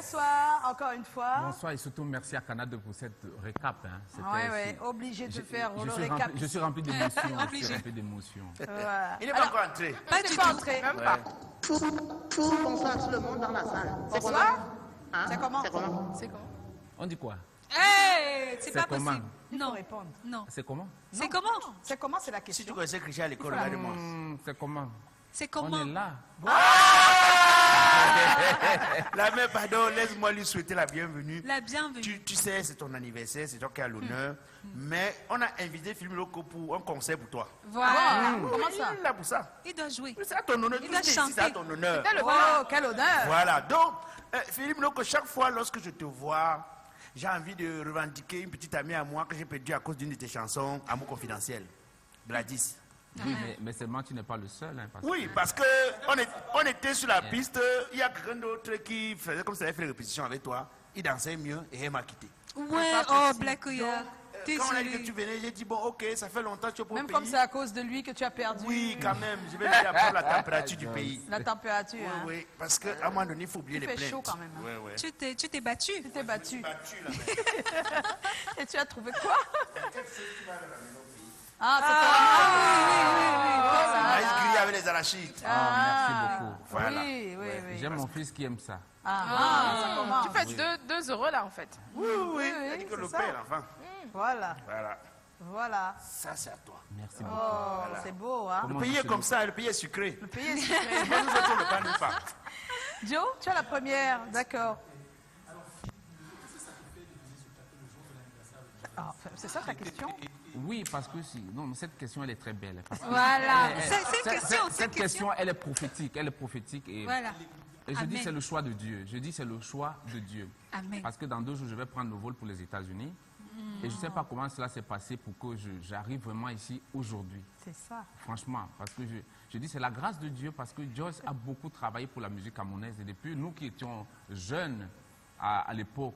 Bonsoir, encore une fois. Bonsoir et surtout merci à Canada pour cette récap. Hein. Oui, obligé de faire le récap. Je suis rempli d'émotions. Voilà. Il n'est pas encore entré. Pas du tout. Entré. Même pas. Bonsoir tout le monde dans la salle. C'est soir. C'est comment? C'est comment? On dit quoi? Hey, c'est pas comment? possible. Il Non. faut répondre. Non. C'est comment? C'est comment? C'est comment, c'est la Si question. tu connaissais Christian à l'école, regarde-moi. C'est comment? C'est comment? On est là. La mère, pardon, laisse-moi lui souhaiter la bienvenue. La bienvenue. Tu sais, c'est ton anniversaire, c'est toi qui as l'honneur. Mais on a invité Philippe Loco pour un concert pour toi. Voilà. Comment ça? Il est là pour ça. Il doit jouer. C'est à ton honneur. Il Tout va ce qui est ici, chanter. c'est à ton honneur. Oh, quel honneur. Voilà. Donc, Philippe Loco, chaque fois lorsque je te vois, j'ai envie de revendiquer une petite amie à moi que j'ai perdue à cause d'une de tes chansons, Amour confidentiel. Gladys. Oui, mais seulement tu n'es pas le seul. Hein, Oui, parce que on était sur la piste, il y a quelqu'un d'autre qui faisait comme ça, il avait fait les répétitions avec toi, il dansait mieux et elle m'a quitté. Ouais, oh, Black Oya. Quand on a dit que tu venais, j'ai dit bon, ok, ça fait longtemps que tu es pour le Même pays. comme c'est à cause de lui que tu as perdu. Oui, quand même, je vais lui apprendre la température du pays. La température. Oui, Hein. oui, parce qu'à un moment donné, il faut oublier Il les fait plaintes. chaud quand même. Hein. Ouais, ouais. Tu t'es battu. Tu t'es battu. Battu, là, mais. Et tu as trouvé quoi? Ah, Maïs grillé avec les arachides. Merci beaucoup. Voilà. Oui, oui, oui. J'aime mon fils qui aime ça. Ça commence. Tu fais 2 euros là en fait. Oui, oui, il a dit que c'est le ça. père, enfin. Voilà, Voilà. voilà. Ça, c'est à toi. Merci beaucoup. Oh, c'est beau, hein? Le pays est comme ça, le pays est sucré. Le pays est sucré. Nous autres, on ne parle pas. Joe, tu as la première, d'accord. Ah, c'est ça ta question? Oui, parce que non, cette question, elle est très belle. Parce que Voilà. C'est cette question, elle est prophétique. Elle est prophétique. Et, Voilà. et je Amen. dis, c'est le choix de Dieu. Je dis, c'est le choix de Dieu. Amen. Parce que dans 2 jours, je vais prendre le vol pour les États-Unis. Et je ne sais pas comment cela s'est passé pour que j'arrive vraiment ici aujourd'hui. C'est ça. Franchement, parce que je dis c'est la grâce de Dieu, parce que Joyce a beaucoup travaillé pour la musique camerounaise. Et depuis, nous qui étions jeunes à l'époque,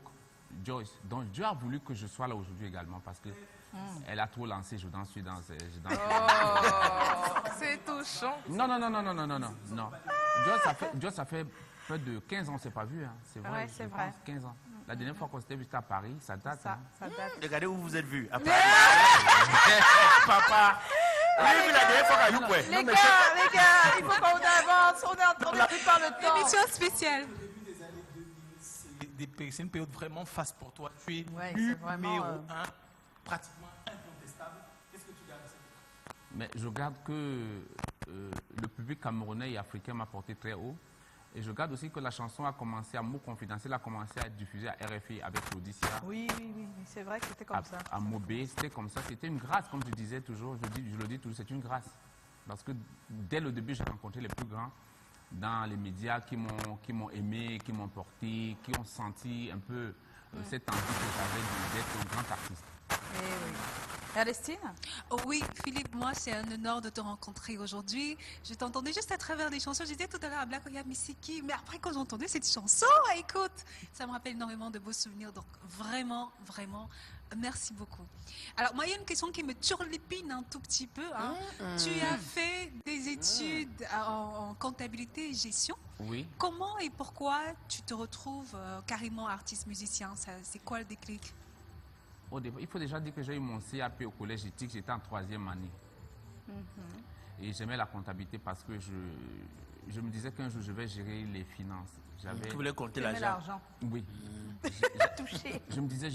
Joyce, donc Dieu a voulu que je sois là aujourd'hui également, parce que elle a trop lancé, je danse. C'est touchant. Non. Joyce a fait près de 15 ans, on ne s'est pas vu. Hein. C'est vrai, Ouais, c'est je vrai. pense, 15 ans. La dernière fois qu'on s'était vu, c'était à Paris, ça date. Ça, hein. ça date. Regardez où vous êtes vus. Après. Papa. Oui, mais la dernière fois qu'à Youkoué. Les gars, il faut qu'on avance. On est en train de plus par le temps. Émission spéciale. C'est une période vraiment faste pour toi. Tu es Ouais, c'est vraiment, numéro 1, pratiquement incontestable. Qu'est-ce que tu gardes de cette époque? Mais je garde que le public camerounais et africain m'a porté très haut. Et je regarde aussi que la chanson a commencé, Amour confidentiel, a commencé à être diffusée à RFI avec Claudicia. Oui, c'est vrai que c'était comme ça. À Mobé, c'était comme ça. C'était une grâce, comme je disais toujours, je le dis toujours, c'est une grâce. Parce que dès le début, j'ai rencontré les plus grands dans les médias qui m'ont aimé, qui m'ont porté, qui ont senti un peu cette envie que j'avais d'être un grand artiste. Eh oui. Ernestine? Oh oui, Philippe, moi, c'est un honneur de te rencontrer aujourd'hui. Je t'entendais juste à travers des chansons. J'étais tout à l'heure à Black Oya, mais c'est qui? Mais après, quand j'entendais cette chanson, écoute, ça me rappelle énormément de beaux souvenirs. Donc, vraiment, vraiment, merci beaucoup. Alors, moi, il y a une question qui me turlupine un tout petit peu. Hein. Tu as fait des études en comptabilité et gestion. Oui. Comment et pourquoi tu te retrouves carrément artiste-musicien? C'est quoi le déclic? Il faut déjà dire que j'ai eu mon CAP au collège éthique, j'étais en 3e année. Et j'aimais la comptabilité parce que je me disais qu'un jour je vais gérer les finances. Tu voulais compter T'aimais l'argent. Oui. Touché. Je me disais,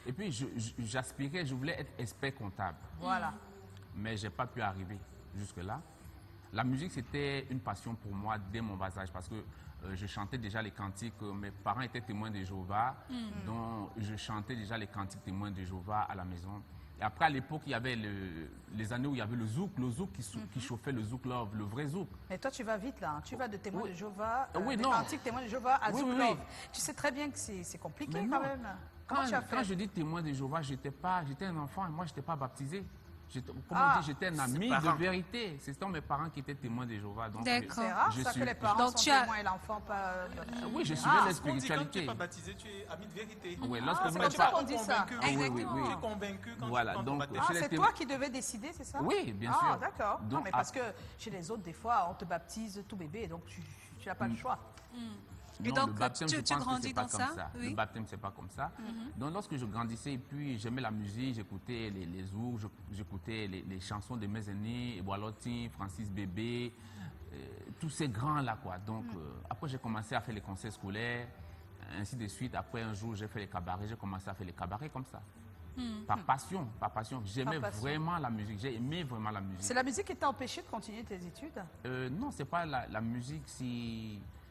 et puis j'aspirais, je voulais être expert comptable. Voilà. Mais je n'ai pas pu arriver jusque-là. La musique, c'était une passion pour moi dès mon bas âge parce que je chantais déjà les cantiques. Mes parents étaient témoins de Jéhovah, donc je chantais déjà les cantiques témoins de Jéhovah à la maison. Et après, à l'époque, il y avait les années où il y avait le zouk qui chauffait le zouk love, le vrai zouk. Mais toi, tu vas vite là. Hein. Tu vas de témoin de Jéhovah, Oui, des non. cantiques témoins de Jéhovah à Oui, Zouk oui, Love. oui. Tu sais très bien que c'est compliqué Mais quand non. même. Comment tu as fait? Quand je dis témoin de Jéhovah, j'étais un enfant et moi, je n'étais pas baptisé. Comme Ah, on dit, j'étais un ami parents. de vérité. C'était mes parents qui étaient témoins de Jéhovah. Donc, D'accord. C'est rare Je ça suis- que les parents Donc, sont tu as- témoins et l'enfant pas... oui, je suivais Ah, la On dit quand tu n'es spiritualité. pas baptisé, tu es ami de vérité. Oui, Ah, lorsque c'est vous comme n'êtes ça pas... qu'on dit ça. Convaincu, Oui, oui, Exactement. oui. Tu es convaincu quand Voilà, tu donc, entends Ah, chez les c'est témoins- toi qui devais décider, c'est ça? Oui, bien Ah, sûr. d'accord. Non, Donc, mais parce que chez les autres, des fois, on te baptise tout bébé, donc tu n'as pas le choix. Et Non, donc, le baptême, tu je pense que grandis c'est pas dans comme ça, ça. oui. Le baptême, c'est pas comme ça. Donc, lorsque je grandissais, et puis j'aimais la musique, j'écoutais les ours, j'écoutais les chansons de mes aînés, Boalotin, Francis Bébé, tous ces grands-là, quoi. Donc, après, j'ai commencé à faire les concerts scolaires, ainsi de suite. Après, un jour, j'ai fait les cabarets, j'ai commencé à faire les cabarets comme ça. Par passion, par passion. J'aimais Par passion. vraiment la musique, j'ai aimé vraiment la musique. C'est la musique qui t'a empêché de continuer tes études? Non, c'est pas la musique,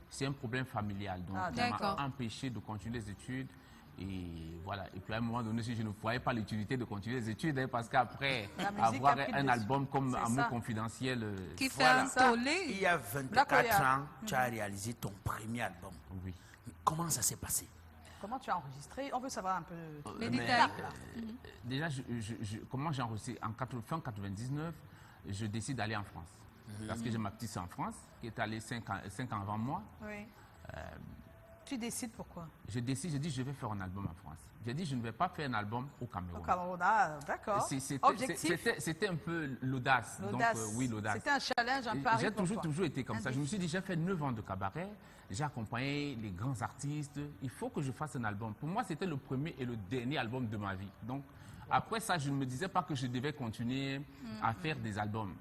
c'est un problème familial. Donc, Ah, ça m'a d'accord. empêché de continuer les études. Et voilà. Et puis à un moment donné, si je ne voyais pas l'utilité de continuer les études, hein, parce qu'après La musique avoir a pris le un dessus. album comme C'est Amour ça. confidentiel, Qui fait Voilà. un Il tollé. y a Black 24 Oya. ans, tu as réalisé ton premier album. oui. Comment ça s'est passé? Comment tu as enregistré? On veut savoir un peu. Les Mais, détails. Déjà, comment j'ai enregistré en fin 99, je décide d'aller en France. Parce que j'ai ma petite sœur en France, qui est allée 5 ans avant moi. Oui. Tu décides pourquoi? Je décide, je dis, je vais faire un album en France. J'ai dit, je ne vais pas faire un album au Cameroun. Au Cameroun, ah, d'accord. Objectif. C'était un peu l'audace. Donc, L'audace. oui, l'audace. C'était un challenge, un Et pari J'ai pour toi. toujours été comme Un ça. Je me défi. suis dit, j'ai fait 9 ans de cabaret, j'ai accompagné les grands artistes, il faut que je fasse un album. Pour moi, c'était le premier et le dernier album de ma vie. Donc, après ça, je ne me disais pas que je devais continuer à faire des albums.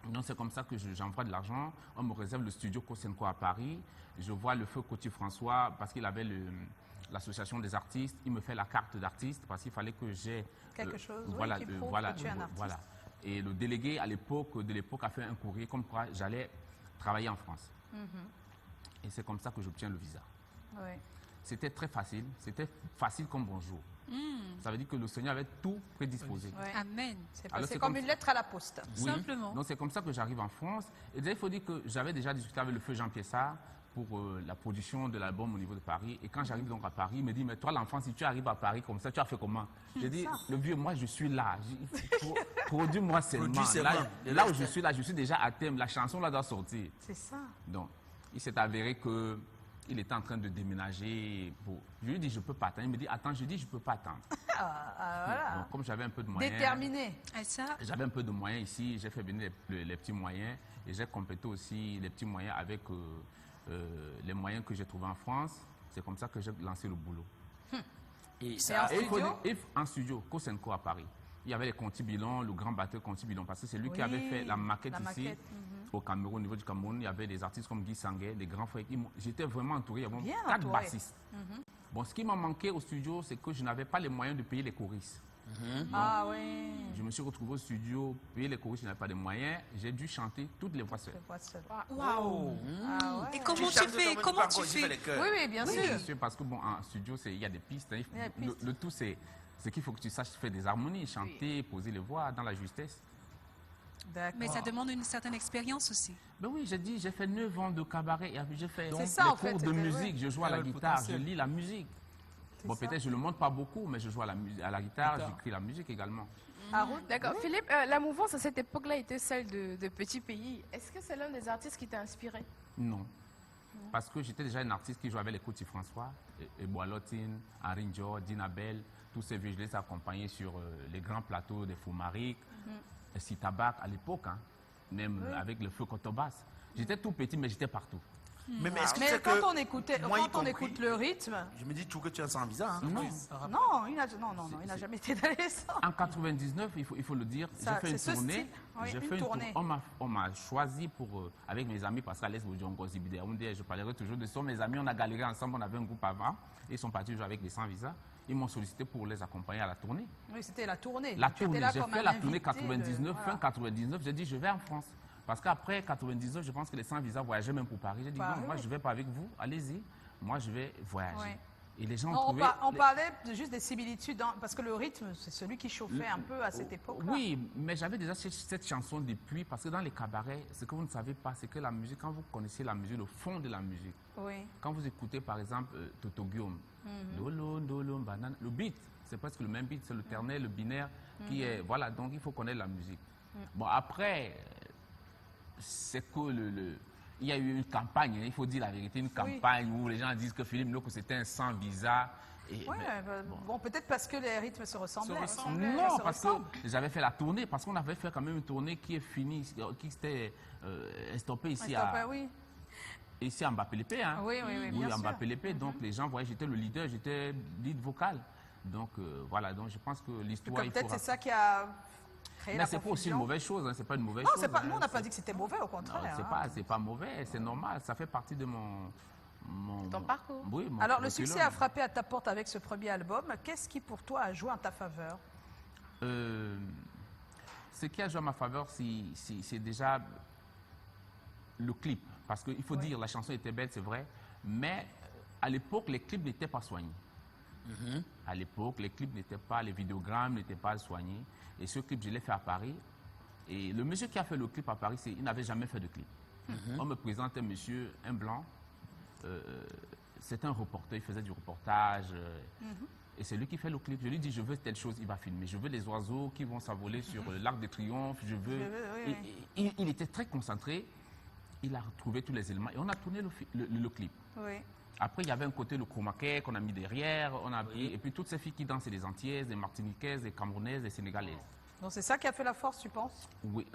Donc, c'est comme ça que j'envoie de l'argent. On me réserve le studio Kosenko à Paris. Je vois le feu Coty François parce qu'il avait l'association des artistes. Il me fait la carte d'artiste parce qu'il fallait que j'ai Quelque chose, oui, voilà, qui prouve voilà, que tu es un artiste. voilà. Et le délégué à l'époque, a fait un courrier comme quoi j'allais travailler en France. Et c'est comme ça que j'obtiens le visa. Oui. C'était très facile. C'était facile comme bonjour. Ça veut dire que le Seigneur avait tout prédisposé. Ouais. Amen. C'est Alors, passé c'est comme comme une lettre à la poste. Oui. Simplement. Donc c'est comme ça que j'arrive en France. Et déjà, il faut dire que j'avais déjà discuté avec le feu Jean Piessard pour la production de l'album au niveau de Paris. Et quand j'arrive donc à Paris, il me dit, mais toi l'enfant, si tu arrives à Paris comme ça, tu as fait comment? J'ai dit, le vieux, moi je suis là. Produis-moi seulement. Produis seulement. Là où je suis déjà à thème. La chanson là doit sortir. C'est ça. Donc, il s'est avéré que il était en train de déménager. Je lui ai dit, je ne peux pas attendre. Il me dit, attends, je dis, je ne peux pas attendre. Voilà. Donc, comme j'avais un peu de moyens. Déterminé. Et ça, J'avais un peu de moyens ici, j'ai fait venir les petits moyens et j'ai complété aussi les petits moyens avec les moyens que j'ai trouvés en France. C'est comme ça que j'ai lancé le boulot. Et Et ça, en Et il faut studio? dire, en studio, Kosenko à Paris. Il y avait les Conti Bilon, le grand batteur Conti Bilon, parce que c'est lui qui Oui, avait fait la maquette la ici, maquette, au Cameroun, au niveau du Cameroun. Il y avait des artistes comme Guy Sanguet, des grands frères. J'étais vraiment entouré. Il y avait Bien 4 entouré. bassistes. Bon, ce qui m'a manqué au studio, c'est que je n'avais pas les moyens de payer les choristes. Ah oui. Je me suis retrouvé au studio, payer les choristes, je n'avais pas de moyens. J'ai dû chanter toutes les voix seules. Je vois ça. waouh. Ah ouais. Et comment tu chantes fais? comme Comment pas tu encore, j'ai fait fais? les chœurs. Oui, oui, bien Oui, sûr. bien sûr, parce que bon, en studio, il y a des pistes. Hein. Il y a des pistes. Le tout, c'est qu'il faut que tu saches faire des harmonies, chanter, poser les voix dans la justesse. D'accord. Mais ça demande une certaine expérience aussi. Ben oui, j'ai dit, j'ai fait 9 ans de cabaret et j'ai fait C'est les ça, en cours fait, de c'était- musique. Je joue à Il y la avait le guitare, je potentiel. lis la musique. Bon, ça. peut-être je ne le montre pas beaucoup, mais je joue à la guitare, Guitare. j'écris la musique également. Haroun? D'accord. Philippe, la mouvance à cette époque-là était celle de Petit Pays. Est-ce que c'est l'un des artistes qui t'a inspiré? Non. Parce que j'étais déjà un artiste qui jouait avec les Coty François, et Boalotin, Henri Dior, Dinabel, tous ces vieux, je les ai accompagnés sur les grands plateaux des Foumaric, Sitabac à l'époque, hein, même avec le feu Cotobas. J'étais tout petit, mais j'étais partout. mais est-ce que Mais c'est quand que on écoutait, moi y quand on compris, écoute le rythme, je me dis tout que tu as sans visa. Hein. Non. non, il n'a jamais été dans les sens. En 99, il faut le dire, Ça, j'ai fait c'est une ce tournée. style. Oui, J'ai une fait tournée. On m'a choisi pour, avec mes amis, parce qu'à l'Est, je parlerai toujours de ça. Mes amis, on a galéré ensemble, on avait un groupe avant. Ils sont partis jouer avec des sans visa. Ils m'ont sollicité pour les accompagner à la tournée. Oui, c'était la tournée. La Tu étais tournée, là j'ai comme fait un la tournée invité de- 99, voilà. fin 99, j'ai dit je vais en France. Parce qu'après 99, je pense que les sans visa voyageaient même pour Paris. J'ai dit Paris, non, moi oui. je ne vais pas avec vous, allez-y, moi je vais voyager. Ouais. Et les gens ont Non, trouvé... on parlait juste des similitudes, parce que le rythme, c'est celui qui chauffait un peu à cette époque-là. Oui, mais j'avais déjà cette chanson depuis, parce que dans les cabarets, ce que vous ne savez pas, c'est que la musique, quand vous connaissez la musique, le fond de la musique, Oui. quand vous écoutez par exemple Toto Guillaume, Dolo, Dolo, banane, le beat, c'est presque le même beat, c'est le ternaire, le binaire, qui est, voilà, donc il faut connaître la musique. Bon, après, c'est que il y a eu une campagne, hein, il faut dire la vérité, une campagne où les gens disent que Philippe Loko c'était un sans visa. Et, Ouais, bon, peut-être parce que les rythmes se ressemblaient. non, parce que j'avais fait la tournée, parce qu'on avait fait quand même une tournée qui est finie, qui s'était stoppée ici Oui. ici à Mbappé-Lépé. Hein. Oui, oui, oui, bien à sûr. Mbappé-Lépé. Donc les gens voyaient, j'étais le leader, j'étais lead vocal. Donc voilà, donc je pense que l'histoire, il Peut-être faut... c'est ça qui a créé Mais la c'est pas aussi une confusion. mauvaise chose, hein, c'est pas une mauvaise Non, chose. c'est pas, hein, nous, on n'a pas c'est- dit que c'était mauvais, au Non, contraire. c'est pas mauvais, c'est normal, ça fait partie de mon Ton parcours. Oui, mon Alors, le curriculum. succès a frappé à ta porte avec ce premier album. Qu'est-ce qui, pour toi, a joué en ta faveur? Ce qui a joué à ma faveur, c'est déjà le clip. Parce qu'il faut dire, la chanson était belle, c'est vrai, mais à l'époque, les clips n'étaient pas soignés. À l'époque, les clips n'étaient pas, les vidéogrammes n'étaient pas soignés. Et ce clip, je l'ai fait à Paris. Et le monsieur qui a fait le clip à Paris, il n'avait jamais fait de clip. On me présente un monsieur, un blanc. C'est un reporter, il faisait du reportage. Et c'est lui qui fait le clip. Je lui dis, je veux telle chose, il va filmer. Je veux les oiseaux qui vont s'envoler sur l'Arc de Triomphe. Je veux... oui, Et il était très concentré. Il a retrouvé tous les éléments et on a tourné le clip. Oui. Après, il y avait un côté, le chroma key qu'on a mis derrière. Et puis toutes ces filles qui dansent, c'est des Antillaises, des Martiniquaises, des Camerounaises, des Sénégalaises. Donc, c'est ça qui a fait la force, tu penses? Oui.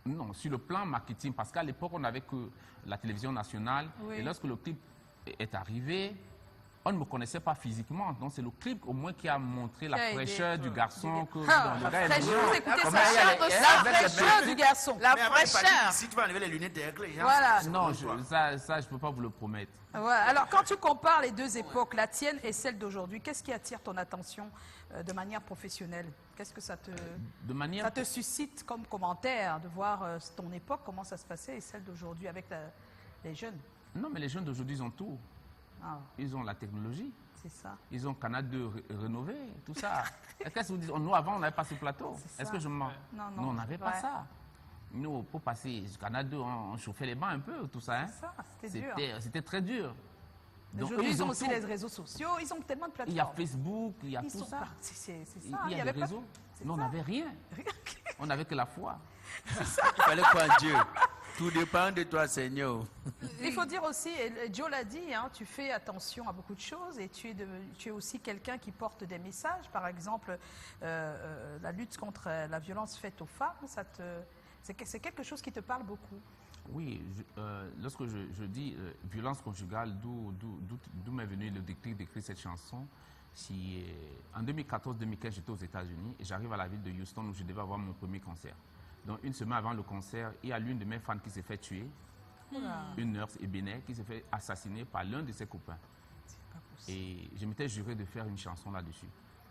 Non, sur le plan marketing, parce qu'à l'époque, on n'avait que la télévision nationale. Oui. Et lorsque le clip est arrivé, on ne me connaissait pas physiquement. Donc, c'est le clip au moins qui a montré la Qui a aidé. fraîcheur du garçon. Que, Ah, le la gars est fraîcheur, mignon. vous écoutez Comment ça, il y a chante les- aussi, avec la les- fraîcheur du garçon. La Mais après, il paraît fraîcheur. qu'ici, tu vas enlever les lunettes derrière les gens. Voilà. Non, ça, je ne peux pas vous le promettre. Voilà. Alors, quand tu compares les deux époques, la tienne et celle d'aujourd'hui, qu'est-ce qui attire ton attention de manière professionnelle? Qu'est-ce que ça De manière... te suscite comme commentaire de voir ton époque, comment ça se passait, et celle d'aujourd'hui avec les jeunes? Non, mais les jeunes d'aujourd'hui, ils ont tout. Ah, Ils ont la technologie. c'est ça. Ils ont Canal 2 rénové, tout ça. Qu'est-ce que vous dites? Nous, avant, on n'avait pas ce plateau. C'est Est-ce ça. que je mens? Non, on n'avait pas ouais. ça. Nous, pour passer sur Canal 2, on chauffait les bancs un peu, tout ça. Hein. C'est ça, c'était dur. C'était très dur. Donc, Aujourd'hui, eux, ils ont aussi tout. les réseaux sociaux, ils ont tellement de plateformes. Il y a Facebook, il y a Ils tout sont ça. partis, c'est ça. Il y a avait les pas- réseaux. c'est Nous, on ça. n'avait rien. On n'avait que la foi. Il fallait croire en Dieu. Tout dépend de toi, Seigneur. Il faut dire aussi, et Joe l'a dit, hein, tu fais attention à beaucoup de choses et tu es aussi quelqu'un qui porte des messages. Par exemple, la lutte contre la violence faite aux femmes, c'est quelque chose qui te parle beaucoup. Oui, lorsque je dis violence conjugale, d'où m'est venu le déclic d'écrire cette chanson. En 2014-2015, j'étais aux États-Unis et j'arrive à la ville de Houston où je devais avoir mon premier concert. Donc une semaine avant le concert, il y a l'une de mes fans qui s'est fait tuer, une nurse ébénaire qui s'est fait assassiner par l'un de ses copains. Et je m'étais juré de faire une chanson là-dessus.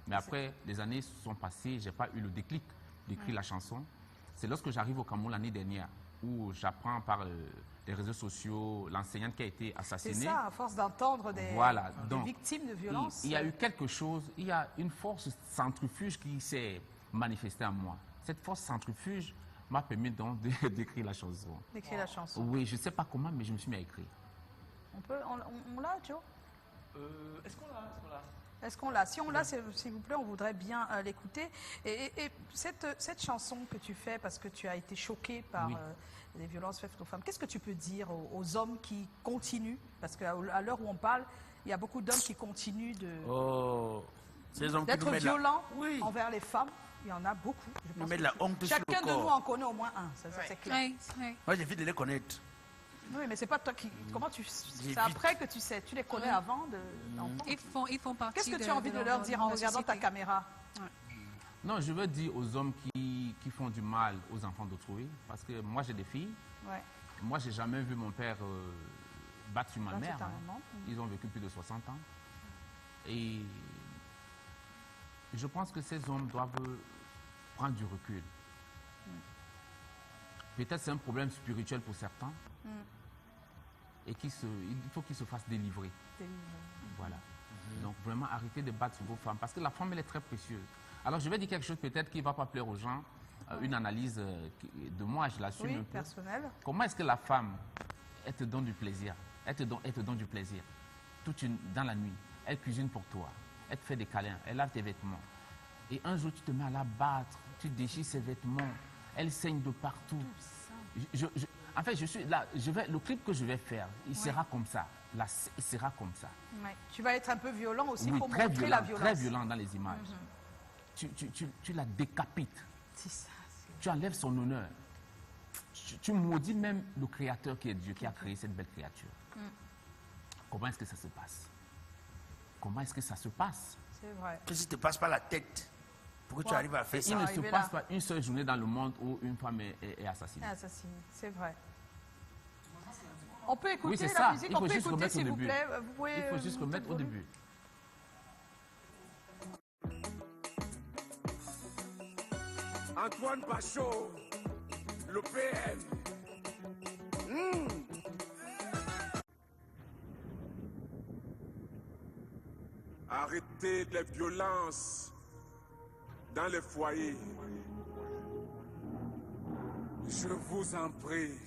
Mais après, les années sont passées, je n'ai pas eu le déclic d'écrire la chanson. C'est lorsque j'arrive au Cameroun l'année dernière où j'apprends par les réseaux sociaux l'enseignante qui a été C'est assassinée. ça, à force d'entendre des Donc, victimes de violence. il y a eu quelque chose, il y a une force centrifuge qui s'est manifestée en moi. Cette force centrifuge m'a permis donc d'écrire la chanson. D'écrire la chanson. Oui, je ne sais pas comment, mais je me suis mis à écrire. On l'a, Joe? Est-ce qu'on l'a? Est-ce qu'on l'a? Si on l'a, s'il vous plaît, on voudrait bien l'écouter. Et cette chanson que tu fais, parce que tu as été choqué par Oui. les violences faites aux femmes, qu'est-ce que tu peux dire aux hommes qui continuent? Parce qu'à l'heure où on parle, il y a beaucoup d'hommes qui continuent Oh, ces hommes qui d'être nous mettent la... violents Oui. envers les femmes. Il y en a beaucoup. Je Nous pense mettent que la honte sur le chacun de nous corps. en connaît au moins un, ça, c'est clair. Oui, oui. Moi, j'évite de les connaître. Oui, mais c'est pas toi qui... Comment tu... C'est J'évite. après que tu sais. Tu les connais avant d'enfants. Ils font partie Qu'est-ce que tu as envie de leur dire en regardant ta caméra? Non, je veux dire aux hommes qui font du mal aux enfants d'autrui, parce que moi j'ai des filles, Ouais. moi j'ai jamais vu mon père battre sur ma Battre mère. ta hein. maman. Ils ont vécu plus de 60 ans. Et je pense que ces hommes doivent prendre du recul. Peut-être c'est un problème spirituel pour certains. Et il faut qu'ils se fassent délivrer. Voilà. Donc vraiment arrêtez de battre sur vos femmes. Parce que la femme, elle est très précieuse. Alors je vais dire quelque chose peut-être qui ne va pas plaire aux gens. Une analyse de moi, je l'assume Oui, un peu. personnel. Comment est-ce que la femme, elle te donne du plaisir? Elle te donne du plaisir. Dans la nuit. Elle cuisine pour toi. Elle te fait des câlins. Elle lave tes vêtements. Et un jour, tu te mets à la battre. Tu déchires ses vêtements. Elle saigne de partout. En fait, je suis là. Le clip que je vais faire, il sera comme ça. Là, il sera comme ça. Ouais. Tu vas être un peu violent aussi Oui, pour très montrer violent, la violence. très violent dans les images. Tu la décapites. C'est ça. Tu enlèves son honneur. Tu maudis même le Créateur qui est Dieu, qui a créé cette belle créature. Comment est-ce que ça se passe? Comment est-ce que ça se passe? C'est vrai. Qu'est-ce qui te passe par la tête pour que tu Ouais. arrives à faire Il ça? ne se arrivé passe là. pas une seule journée dans le monde où une femme est assassinée. Assassiné, c'est vrai. On peut écouter Oui, c'est la ça. musique, Il on faut peut juste écouter remettre au s'il vous début. plaît. Vous pouvez, Il faut juste monter remettre le au volume. début. Antoine Pachot, le PM. Arrêtez les violences dans les foyers. Je vous en prie.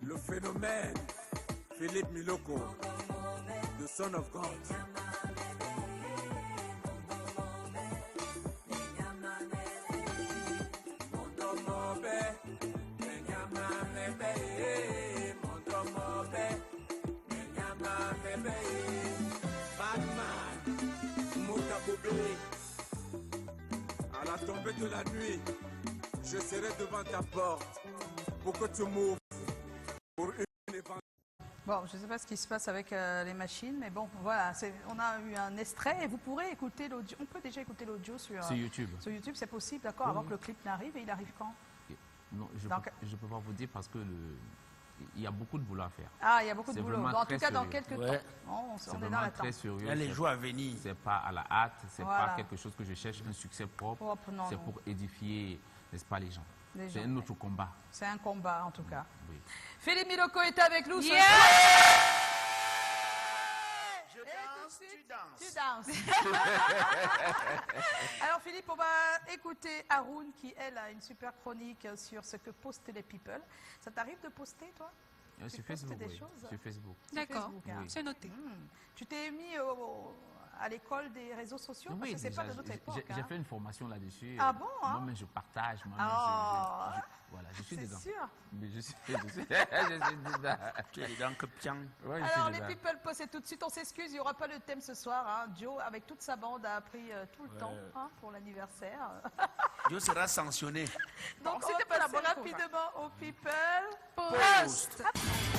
Le phénomène, Philippe Miloko, the Son of God. Batman, Motabobé, à la tombée de la nuit, je serai devant ta porte pour que tu m'ouvres pour une éventuelle. Bon, je ne sais pas ce qui se passe avec les machines, mais bon, voilà, on a eu un extrait et vous pourrez écouter l'audio. On peut déjà écouter l'audio sur YouTube. Sur YouTube, c'est possible, d'accord, avant que le clip n'arrive. Et il arrive quand? Non, je Donc- ne peux pas vous dire parce que il y a beaucoup de boulot à faire. Ah, il y a beaucoup de C'est boulot. vraiment Bon, en très tout cas, dans sérieux. quelques Ouais. temps. On C'est est dans vraiment l'attente. très sérieux. Il y a les C'est- jours à venir. C'est pas à la hâte, c'est Voilà. pas quelque chose que je cherche, un succès propre. Propre, non, C'est non. pour édifier, n'est-ce pas, les gens. Les C'est gens, un autre combat. C'est un combat, en tout cas. Oui. Philippe Miloko est avec nous. ce Yeah! soir. Je Et danse, tout de tu suite, danses. tu danses. Alors Philippe, on va écouter Haroun qui, elle, a une super chronique sur ce que postent les people. Ça t'arrive de poster, toi? Sur postes Facebook, des oui. choses? Sur Facebook. D'accord, Facebook, hein. c'est noté. Tu t'es mis à l'école des réseaux sociaux? Parce Oui, que c'est pas déjà, de notre époque. j'ai hein. fait une formation là-dessus. Ah bon, hein? Moi-même, je partage. Ah. Voilà, je suis C'est dedans. sûr. Mais je suis dedans. Tu es dedans que pian. Ouais, je suis Alors les dedans. people postent tout de suite. On s'excuse, il n'y aura pas le thème ce soir. Hein. Joe, avec toute sa bande, a pris tout le temps pour l'anniversaire. Dieu sera sanctionné. Donc Bon, c'était c'était pas la bonne rapidement aux people. Post. Post.